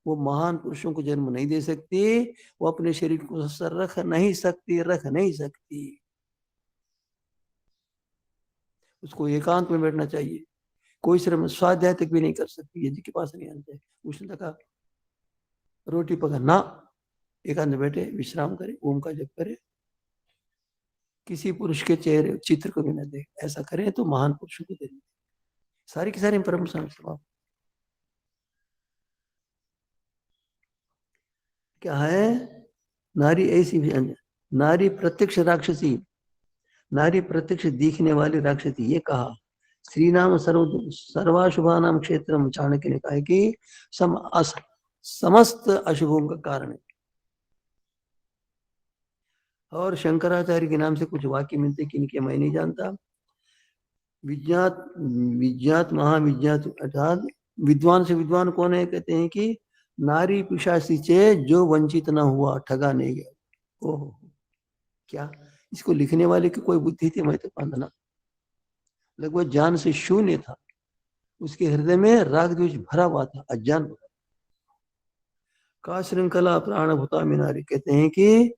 वो महान पुरुषों को जन्म नहीं दे सकती, वो अपने शरीर को रख नहीं सकती, रख नहीं सकती। उसको एकांत में बैठना चाहिए, कोई श्रम स्वाध्याय तक भी नहीं कर सकती यदि के पास नहीं आना चाहिए। उसने कहा रोटी पका ना, एकांत में बैठे विश्राम करे, ओम का जप करे, किसी पुरुष के चेहरे चित्र को भी न दे, ऐसा करें तो महान पुरुषों को दे। सारी की सारी परम समाप्त। क्या है, नारी ऐसी नारी प्रत्यक्ष राक्षसी, नारी प्रत्यक्ष दिखने वाली राक्षसी। ये कहा श्री नाम सर्वाशुभा नाम क्षेत्र चाणक्य ने कहा कि समस्त अशुभों का कारण है। और शंकराचार्य के नाम से कुछ वाक्य मिलते किनके मैं नहीं जानता। विज्ञात विज्ञात महाविज्ञात अर्थात विद्वान से विद्वान कौन है, कहते हैं कि नारी पिशाची से जो वंचित न हुआ, ठगा नहीं गया। ओहो, क्या इसको लिखने वाले की कोई बुद्धि थी, मैं तो पांधना लगभग ज्ञान से शून्य था, उसके हृदय में राग द्वेष भरा हुआ था, अज्ञान भरा। का श्रृंखला प्राणभूता में नारी, कहते हैं कि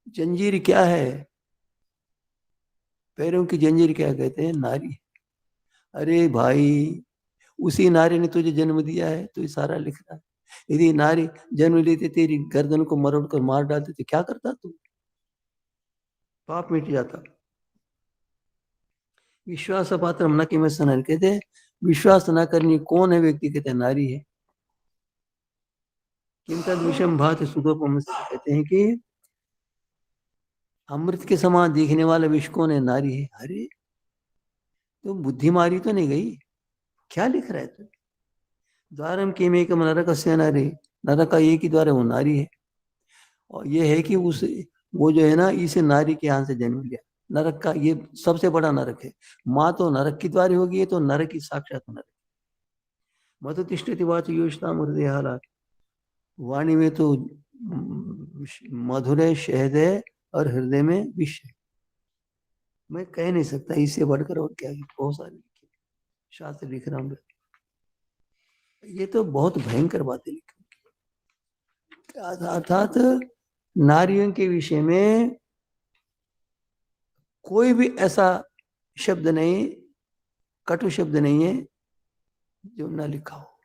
जंजीर क्या है, पैरों की जंजीर क्या कहते हैं, नारी। अरे भाई उसी नारी ने तुझे जन्म दिया है, तो ये सारा लिख रहा है। यदि नारी जन्म लेते तेरी गर्दन को मरोड़ कर मार डालते तो क्या करता तू, पाप मिट जाता। विश्वास पात्र न कि मैं सनर, कहते विश्वास न करनी कौन है व्यक्ति, कहते नारी है। किम तद विषम भात सुखोपम, कहते हैं कि अमृत के समान दिखने वाला विष कौन है, नारी है। अरे तो बुद्धि मारी तो नहीं गई, क्या लिख रहा है तू। द्वारम के में नरक से नारी, नरक का एक ही द्वार है, वो नारी है। और ये है कि उस वो जो है ना, इसे नारी के यहाँ से जन्म लिया। नरक का ये सबसे बड़ा नरक है। माँ तो नरक की द्वारी होगी, तो नरक की साक्षात नरक। मधु तिष्ठति वाच योजना हृदय हालात, वाणी में तो मधुर है, शहद है, और हृदय में विष है। मैं कह नहीं सकता इससे बढ़कर और क्या, बहुत सारे लिखे शास्त्र लिख रहा हूँ। ये तो बहुत भयंकर बातें लिखी, अर्थात नारियों के विषय में कोई भी ऐसा शब्द नहीं, कटु शब्द नहीं है जो ना लिखा हो,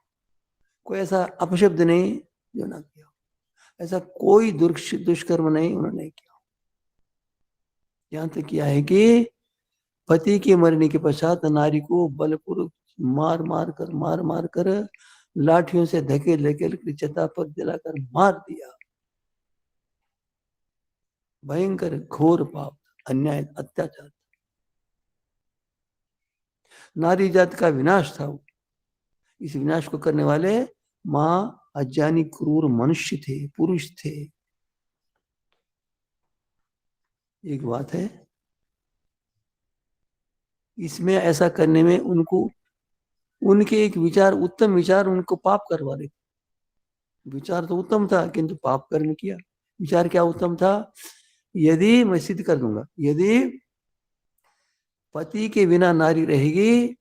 कोई ऐसा अपशब्द नहीं जो ना किया हो, ऐसा कोई दुष्कर्म नहीं उन्होंने किया हो। यहां तक किया है कि पति के मरने के पश्चात नारी को बलपूर्वक मार मार कर लाठियों से धकेल धकेल कर चिता पर जलाकर मार दिया। भयंकर घोर पाप, अन्याय, अत्याचार, नारी जात का विनाश था वो। इस विनाश को करने वाले मां अज्ञानी क्रूर मनुष्य थे, पुरुष थे। एक बात है, इसमें ऐसा करने में उनको उनके एक विचार, उत्तम विचार उनको पाप करवा रहे। विचार तो उत्तम था किंतु पाप कर्म किया। विचार क्या उत्तम था? यदि, मैं सिद्ध कर दूंगा, यदि पति के बिना नारी रहेगी,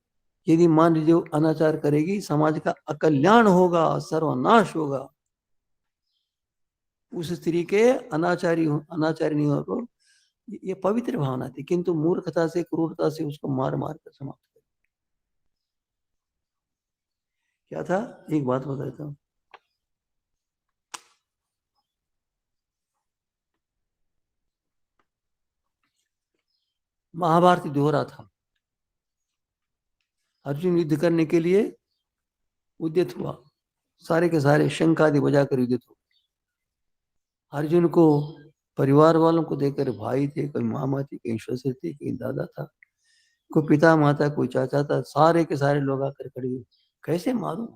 यदि मान लीजिए अनाचार करेगी, समाज का अकल्याण होगा, सर्वनाश होगा। उस स्त्री के अनाचारी हो तो ये पवित्र भावना थी, किंतु मूर्खता से, क्रूरता से उसको मार मार कर समाप्त कर। क्या था? एक बात बता देता हूं। महाभारत युद्ध हो रहा था। अर्जुन युद्ध करने के लिए उद्यत हुआ, सारे के सारे शंख आदि बजाकर युद्ध हुआ। अर्जुन को परिवार वालों को देखकर, भाई थे, कोई मामा थी, कोई ससुर थे, कोई दादा था, कोई पिता माता, कोई चाचा था, सारे के सारे लोग आकर खड़े हुए, कैसे मारूं?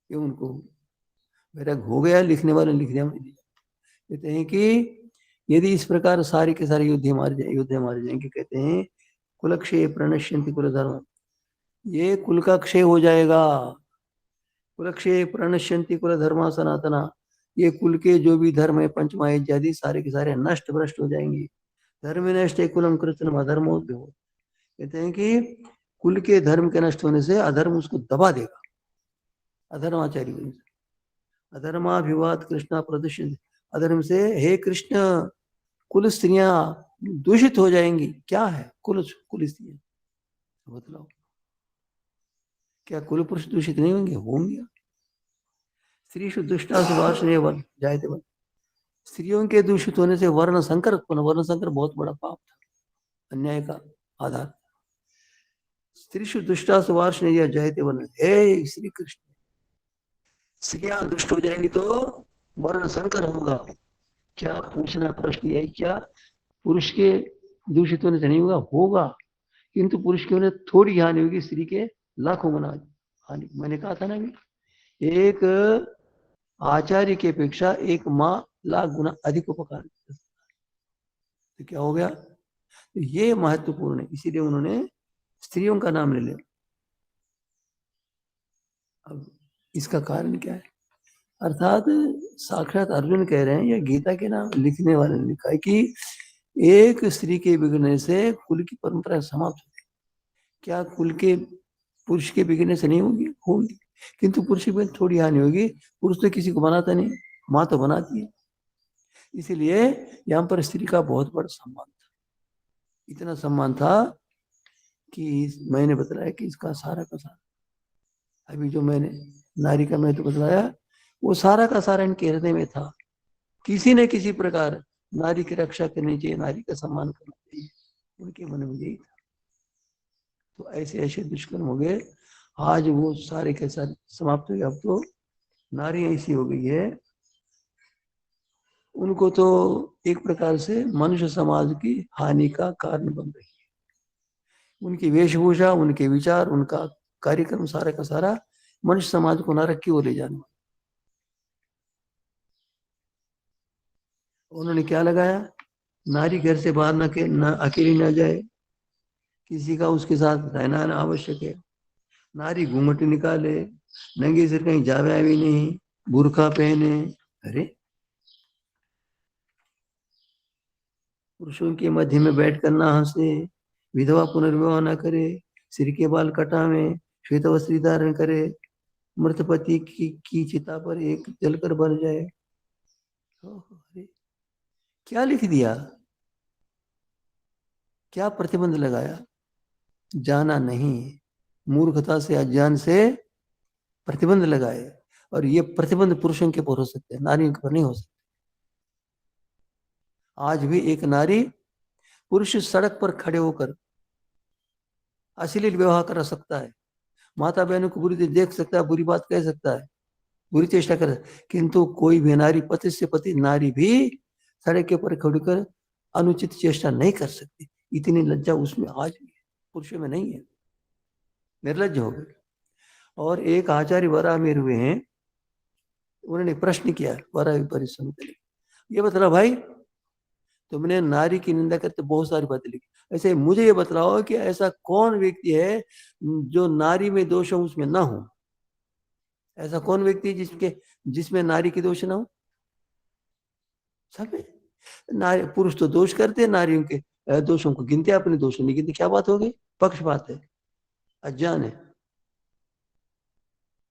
ये उनको मेरा हो गया, लिखने वाले लिखने में दिया। कहते हैं कि यदि इस प्रकार सारे के सारे युद्ध मारे जाएंगे, कहते हैं कुलक्षय प्रणश्यंति कुल धर्म, ये कुल का क्षय हो जाएगा। कुलक्षय प्रणश्यंति कुल धर्मा सनातना, ये कुल के जो भी धर्म है, पंचमा इत्यादि, सारे के सारे नष्ट भ्रष्ट हो जाएंगे। धर्म नष्ट कुलम कृतन अधर्मोद्भव। कहते हैं कि कुल के धर्म के नष्ट होने से अधर्म उसको दबा देगा। अधर्माचारी, अधर्माभिवाद कृष्णा प्रदूषित, अधर्म से हे कृष्ण कुल स्त्रियां दूषित हो जाएंगी। क्या है कुल स्त्रियां? बतलाओ, क्या कुल पुरुष दूषित नहीं होंगे? होंगे। स्त्री दुष्टा सुभाषणे वन जायते वन, स्त्रियों के दूषित होने से वर्ण संकर उत्पन्न। वर्ण संकर बहुत बड़ा पाप था, अन्याय का आधार। स्त्री दुष्टा सुभाषणे जायते वन, हे श्री कृष्ण, स्त्रियां दुष्ट हो जाएंगी तो वर्ण संकर होगा। क्या पूछना प्रश्न यही, क्या पुरुष के दूषित होने से नहीं होगा? होगा, किंतु पुरुष के होने थोड़ी हानि होगी, स्त्री के लाखों गुना हानि। मैंने कहा था ना भी, एक आचार्य की अपेक्षा एक माँ लाख गुना अधिक उपकार। तो क्या हो गया? तो ये महत्वपूर्ण है, इसीलिए उन्होंने स्त्रियों का नाम ले लिया। अब इसका कारण क्या है? अर्थात साक्षात अर्जुन कह रहे हैं, या गीता के नाम लिखने वाले ने लिखा है कि एक स्त्री के बिगड़ने से कुल की परंपरा समाप्त होती। क्या कुल के पुरुष के बिगड़ने से नहीं होगी? होगी, किंतु पुरुष की थोड़ी हानि होगी। पुरुष तो किसी को बनाता नहीं, माँ तो बनाती है। इसीलिए यहाँ पर स्त्री का बहुत बड़ा सम्मान था। इतना सम्मान था कि मैंने बताया कि इसका सारा का सारा, अभी जो मैंने नारी का महत्व बतलाया, वो सारा का सारा इनके हृदय में था। किसी न किसी प्रकार नारी की रक्षा करनी चाहिए, नारी का सम्मान करना चाहिए, उनके मन में यही था। तो ऐसे ऐसे दुष्कर्म हो गए, आज वो सारे के सारे समाप्त हो गए। अब तो नारी ऐसी हो गई है, उनको तो एक प्रकार से मनुष्य समाज की हानि का कारण बन रही है। उनकी वेशभूषा, उनके विचार, उनका कार्यक्रम, सारा का सारा मनुष्य समाज को नरक की ओर ले जाने। उन्होंने क्या लगाया? नारी घर से बाहर न अकेली न जाए, किसी का उसके साथ रहना आवश्यक है। नारी घूंघट निकाले, नंगे सिर कहीं जावे भी नहीं, बुरखा पहने। अरे, पुरुषों के मध्य में बैठ कर ना हंसे, विधवा पुनर्विवाह न करे, सिर के बाल कटावे, श्वेत वस्त्र धारण करे, मृत पति की चिता पर एक जलकर बन जाए। अरे, क्या लिख दिया? क्या प्रतिबंध लगाया? जाना नहीं, मूर्खता से, अज्ञान से प्रतिबंध लगाए। और ये प्रतिबंध पुरुषों के ऊपर हो सकते हैं, नारियों के ऊपर नहीं हो सकते। आज भी एक नारी, पुरुष सड़क पर खड़े होकर अश्लील व्यवहार कर सकता है, माता बहनों को बुरी देख सकता है, बुरी बात कह सकता है, बुरी चेष्टा कर, किंतु कोई भी नारी, पति से पति नारी भी सड़क के ऊपर खड़ी कर अनुचित चेष्टा नहीं कर सकती। इतनी लज्जा उसमें आज भी है, पुरुषों में नहीं है, निर्लज्ज हो गए। और एक आचार्य वराहमिहिर हुए हैं, उन्होंने प्रश्न किया वराह परिसमिति, ये बता भाई, तुमने नारी की निंदा करते बहुत सारी बातें लिखी, ऐसे मुझे ये बतलाओ कि ऐसा कौन व्यक्ति है जो नारी में दोष हो उसमें ना हो? ऐसा कौन व्यक्ति है जिसमें नारी के दोष ना हो? सब है। नारी पुरुष तो दोष करते हैं, नारियों के दोषों को गिनते, अपने दोष नहीं गिनते। क्या बात हो गई? पक्षपात है, अज्ञान है।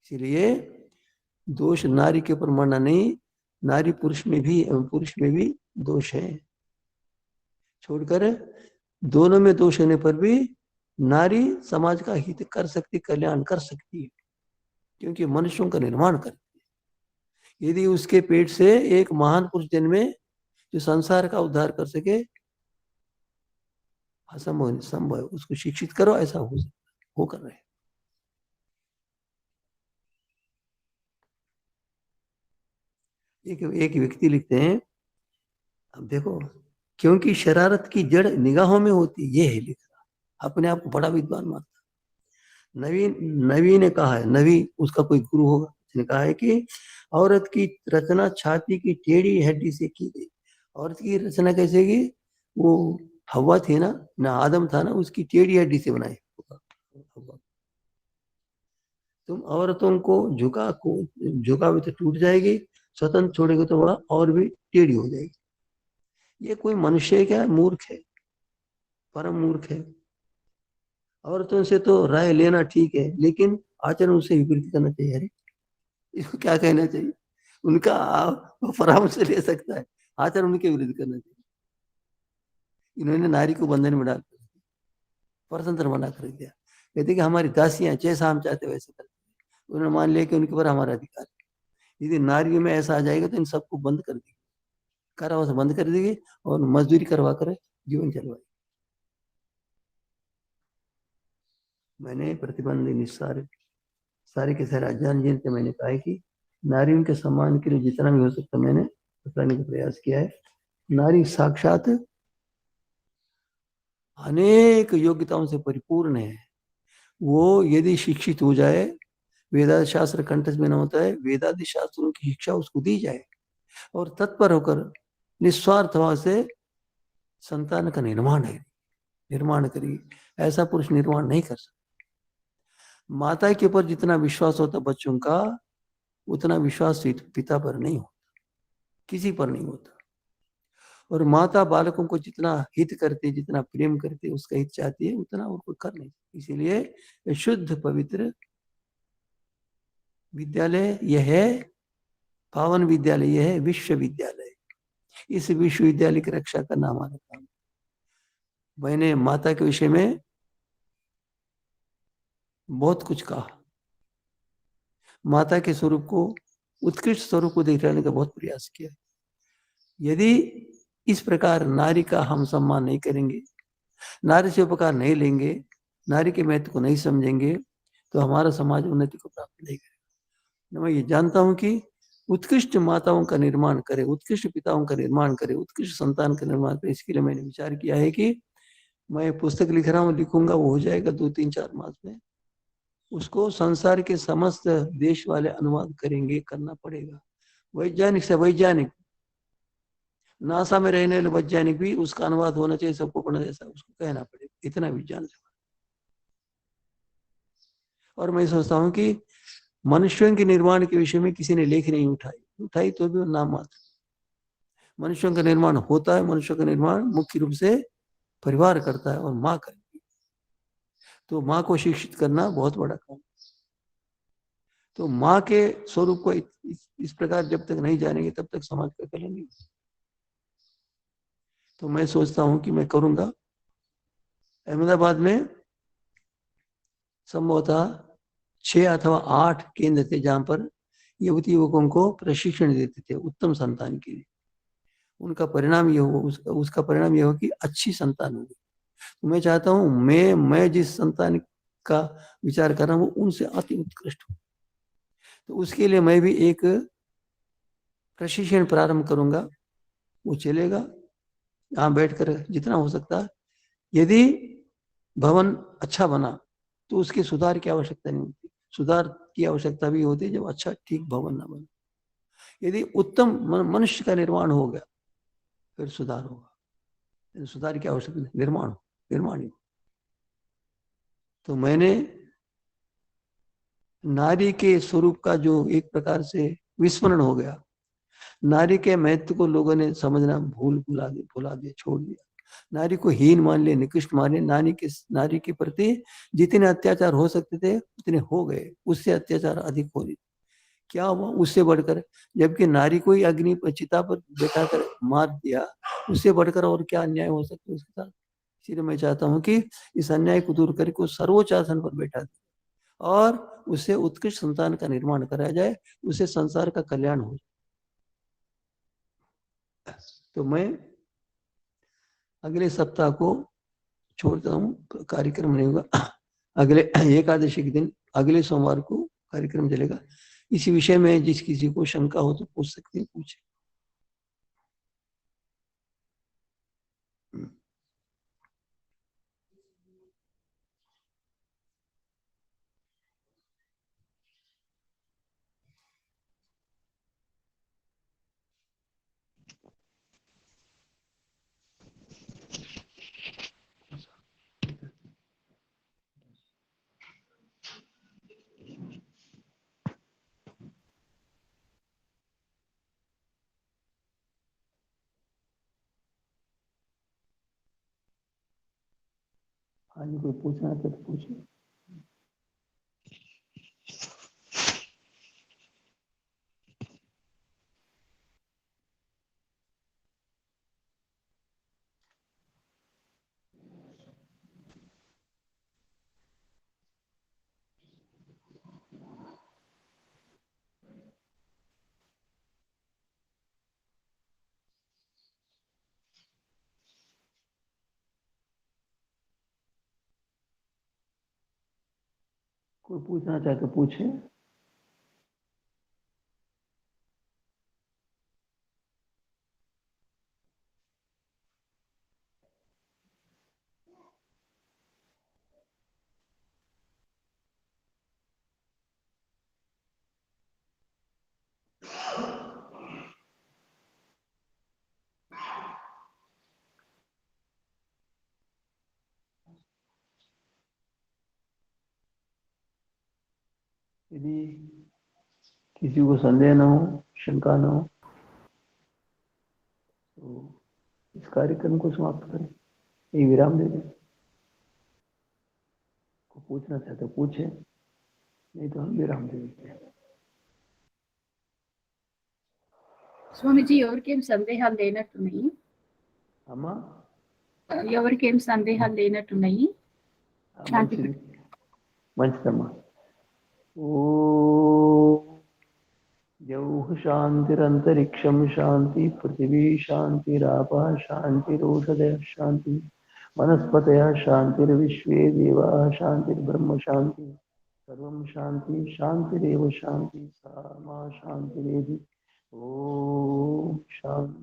इसीलिए दोष नारी के ऊपर मरना नहीं, नारी पुरुष में भी दोष है। छोड़कर दोनों में दोष होने पर भी नारी समाज का हित कर सकती, कल्याण कर सकती है, क्योंकि मनुष्यों का निर्माण करती है। यदि उसके पेट से एक महान पुरुष जन्मे जो संसार का उद्धार कर सके, असंभव संभव है। उसको शिक्षित करो, ऐसा हो कर रहे। एक व्यक्ति लिखते हैं, अब देखो, क्योंकि शरारत की जड़ निगाहों में होती, ये है लिख रहा, अपने आप को बड़ा विद्वान मानता। नवी ने कहा है, नवी उसका कोई गुरु होगा, उसने कहा है कि औरत की रचना छाती की टेढ़ी हड्डी से की गई। औरत की रचना कैसे की? वो हवा थी ना आदम था ना, उसकी टेढ़ी हड्डी से बनाई। तुम औरतों को झुकावे तो टूट जाएगी, स्वतंत्र छोड़ेगे तो वह और भी टेढ़ी हो जाएगी। ये कोई मनुष्य है क्या? मूर्ख है, परम मूर्ख है। औरतों से तो राय लेना ठीक है, लेकिन आचरण उसे विपरीत करना चाहिए। अरे इसको क्या कहना चाहिए? उनका परामर्श ले सकता है, आचरण उनके विरुद्ध करना चाहिए। इन्होंने नारी को बंधन में डाल कर परतंत्र बना कर दिया। कहते कि हमारी दासियां जैसा हम चाहते वैसे करते। उन्होंने मान लिया कि उनके ऊपर हमारा अधिकार है। यदि नारियों में ऐसा आ जाएगा तो इन सबको बंद कर देगी, कारावास बंद कर देगी और मजदूरी करवा कर जीवन चलवाएगी। मैंने प्रतिबंध निस्सार सारे के सारे अज्ञान जिनसे मैंने कहा है कि नारियों के सम्मान के लिए जितना भी हो सकता मैंने बताने का प्रयास किया है। नारी साक्षात अनेक योग्यताओं से परिपूर्ण है। वो यदि शिक्षित हो जाए, वेदांत शास्त्र कंठस्थ में न होता है, वेदादि शास्त्रों की शिक्षा उसको दी जाए और तत्पर होकर निस्वार्थ भाव से संतान का निर्माण करिए। ऐसा पुरुष निर्माण नहीं कर सकता। माता के ऊपर जितना विश्वास होता बच्चों का, उतना विश्वास पिता पर नहीं होता, किसी पर नहीं होता। और माता बालकों को जितना हित करते, जितना प्रेम करते, उसका हित चाहती है, उतना और कोई कर नहीं। इसीलिए शुद्ध पवित्र विद्यालय यह है, पावन विद्यालय यह है विश्वविद्यालय। इस विश्वविद्यालय की रक्षा करना हमारा काम। मैंने माता के विषय में बहुत कुछ कहा। माता के स्वरूप को, उत्कृष्ट स्वरूप को दिखाने का बहुत प्रयास किया। यदि इस प्रकार नारी का हम सम्मान नहीं करेंगे, नारी से उपकार नहीं लेंगे, नारी के महत्व को नहीं समझेंगे, तो हमारा समाज उन्नति को प्राप्त नहीं करेगा। मैं ये जानता हूं कि उत्कृष्ट माताओं का निर्माण करे, उत्कृष्ट पिताओं का निर्माण करे, उत्कृष्ट संतान का निर्माण करे। इसके लिए मैंने विचार किया है कि मैं पुस्तक लिख रहा हूँ, लिखूंगा, वो हो जाएगा 2-3-4 मास में। उसको संसार के समस्त देश वाले अनुवाद करेंगे, करना पड़ेगा। वैज्ञानिक से वैज्ञानिक, नासा में रहने वाले वैज्ञानिक भी उसका अनुवाद होना चाहिए, सबको पढ़ना जैसा, उसको कहना पड़ेगा। इतना विज्ञान से। और मैं सोचता हूँ कि मनुष्यों के निर्माण के विषय में किसी ने लेख नहीं उठाई तो भी नाम मात्र। मनुष्यों का निर्माण होता है, मनुष्यों का निर्माण मुख्य रूप से परिवार करता है और माँ करती है। तो माँ को शिक्षित करना बहुत बड़ा काम। तो माँ के स्वरूप को इस प्रकार जब तक नहीं जानेंगे, तब तक समाज का कल्याण नहीं। तो मैं सोचता हूँ कि मैं करूंगा। अहमदाबाद में संभवतः 6 अथवा 8 केंद्र थे जहां पर युवती युवकों को प्रशिक्षण देते थे उत्तम संतान के लिए। उनका परिणाम ये हो, उसका परिणाम ये हो कि अच्छी संतान होगी। तो मैं चाहता हूं मैं जिस संतान का विचार कर रहा हूं वो उनसे अति उत्कृष्ट हो। तो उसके लिए मैं भी एक प्रशिक्षण प्रारंभ करूंगा। वो चलेगा यहाँ बैठकर जितना हो सकता है। यदि भवन अच्छा बना तो उसके सुधार की आवश्यकता नहीं होती। सुधार की आवश्यकता भी होती है जब अच्छा ठीक भवन ना बने। यदि उत्तम मनुष्य का निर्माण हो गया फिर सुधार होगा। सुधार की आवश्यकता, निर्माण हो, निर्माणी। तो मैंने नारी के स्वरूप का जो एक प्रकार से विस्मरण हो गया, नारी के महत्व को लोगों ने समझना भुला दिया, छोड़ दिया। नारी को हीन मान लिया, निकृष्ट मान लिया। नारी के प्रति जितने अत्याचार हो सकते थे उतने हो गए, उससे अत्याचार अधिक हो रही। क्या हुआ उससे बढ़कर, जबकि नारी को ही अग्नि चिता पर बैठा कर मार दिया, उससे बढ़कर और क्या अन्याय हो सकता है उसके साथ। इसलिए मैं चाहता हूं कि इस अन्याय को दूर करके सर्वोच्च आसन पर बैठा दे और उससे उत्कृष्ट संतान का निर्माण कराया जाए, उससे संसार का कल्याण हो। तो मैं अगले सप्ताह को छोड़ता हूँ, कार्यक्रम नहीं होगा। अगले एकादशी के दिन अगले सोमवार को कार्यक्रम चलेगा। इसी विषय में जिस किसी को शंका हो तो पूछ सकते हैं, पूछे। हाँ जी, कोई पूछना है तो पूछिए। कोई पूछना चाहे तो पूछे। यदि किसी को संदेह न हो, शंका न हो, तो इस कार्यक्रम को समाप्त करें, एक विराम दे दें। को पूछना चाहे तो पूछे, नहीं तो हम विराम दे देते हैं। ಸ್ವಾಮೀಜಿ ఎవరికేం సందేహాలు లేనట్టున్నాయి? అమ్మా ఎవరికేం సందేహాలు లేనట్టున్నాయి? శాంతి. మంచిదమ్మా. ఓ यौः शान्तिरन्तरिक्षं शान्ति पृथिवी शान्तिरापः शान्तिरोषधयः शान्ति वनस्पतयः शान्तिर्विश्वे देवाः शान्तिर्ब्रह्म शान्ति सर्वं शान्ति शान्तिरेव शान्ति सा मा शान्तिरेधि। ओम शान्ति।